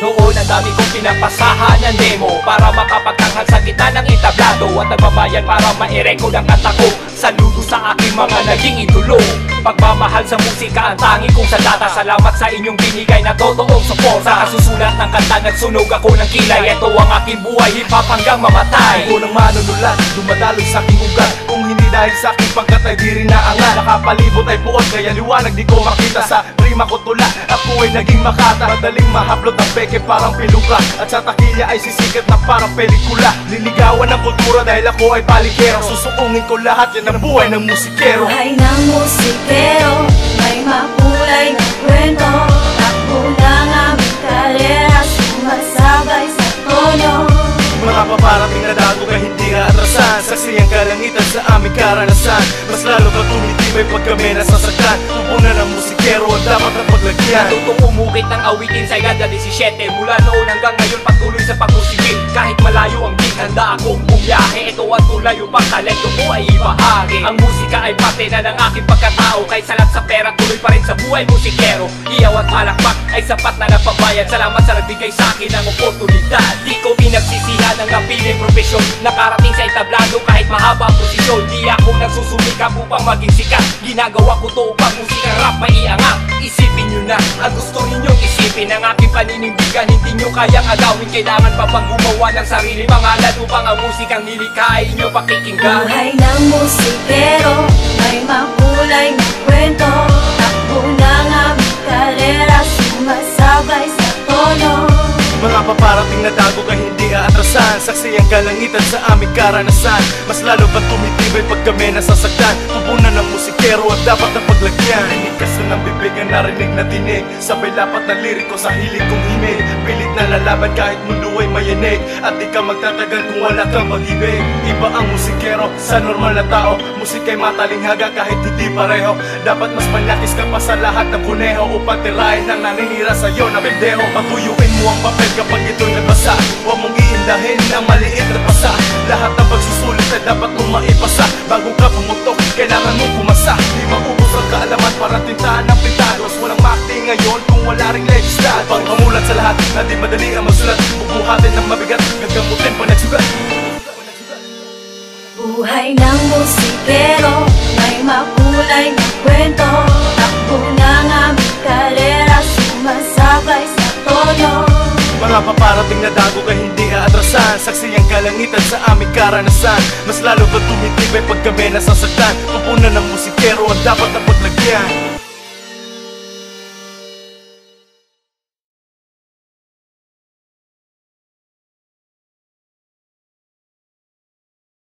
Noon ang dami kong pinapasahan ng demo para makapagtanghal sa gitna ng entablado, at nagbabayad para ma-record ang kanta ko. Saludo sa aking mga naging idolo. Pagmamahal sa musika ang tangi kong sandata. Salamat sa inyong binigay na totoong suporta. Sa kasusulat ng kanta nagsunog ako ng kilay. Ito ang aking buhay, hip-hop hanggang mamatay. Ako nang manunulat, dumadaloy sa aking ugat. Kung hindi dahil sa aking pagkat ay di rin naangat. Nakapalibot ay puot, kaya liwanag di ko makita. Sa rima ko tula, ako ay naging makata. Madaling mahaplot ang peke parang piluka, at sa takilya ay sisikat na parang pelikula. Liligawan ng kultura dahil ako ay palikero. Susuungin ko lahat, yan ang buhay ng musikero. Buhay ng musikero, may makulay na kwento. Takbo ng aming karera, sumasabay sa tono. Mga paparating na dago ka hindi aatrasan. Saksi ang kalangitan sa aming karanasan. Mas lalo ka tumitibay pag kami nasasaktan. Tupunan ng musikero ang dapat na paglagyan. Natutong umukit ng awitin sa edad 17. Mula noon hanggang ngayon patuloy sa pagmusikip. Kahit malayo ang beat, handa akong bumiyahe. Ito ang tulay upang talento ko ay ibahagi. Ang musika ay parte na ng aking pagkatao. Kahit salat sa pera, tuloy pa rin sa buhay musikero. Iyaw at palakpak ay sapat na napabayad. Salamat sa nagbigay sa akin ng oportunidad. Di ko pinagsisihan ng napiling profesyon. Nakarating sa entablado kahit mahaba ang posisyon. Di ako nagsusumikap upang maging sikat. Ginagawa ko to upang musikang rap maiangat. Isipin nyo na ang gusto ninyong isipin. Ang aking paninindigan hindi nyo kayang agawin. Kailangan pa bang gumawa ng sarili pangalan upang ang musikang nilikha ay inyo pakikinggan. Buhay ng musikero, may makulay na kwento. Takbo ng aming karera, sumasabay sa tono. Mga paparating na dago ka hindi aatrasan. Saksi ang kalangitan sa aming karanasan. Mas lalo pa tumitibay pag kami nasasaktan. Tubunan ng musikero at dapat na paglagyan. Inikas na ng bibig ang narinig na tinig. Sabay lapat ng liriko sa hilig kong himig. Pilit na lalaban kahit mundo ay mayanig. At di ka magtatagal kung wala kang pag-ibig. Iba ang musikero sa normal na tao. Musika'y matalinghaga kahit hindi pareho. Dapat mas manyakis ka pa sa lahat ng kuneho upang tirahin ang naninira sa'yo na pendeho. Patuyuin mo ang papel kapag ito'y nabasa. Huwag mong iindahin ang maliit na pasa. Lahat ng pagsusulit ay dapat mong maipasa. Bago ka pumutok, kailangan mong pumasa. Di maubos ang kaalaman para tintahan ng pitados. Walang makti ngayon kung wala ring legislado. Panghamulat sa lahat na di madali ang magsulat. Bubuhatin ng mabigat, gagamutin pa nagsugat. Buhay ng musikero, may makulay na kwento. Takbo ng aming karera, sumasabay sa tono. Mga paparating na dago ka hindi aatrasan. Saksi ang kalangitan sa aming karanasan. Mas lalo pa tumitibay pag kami nasasaktan. Tupunan ng musikero ang dapat na paglagyan.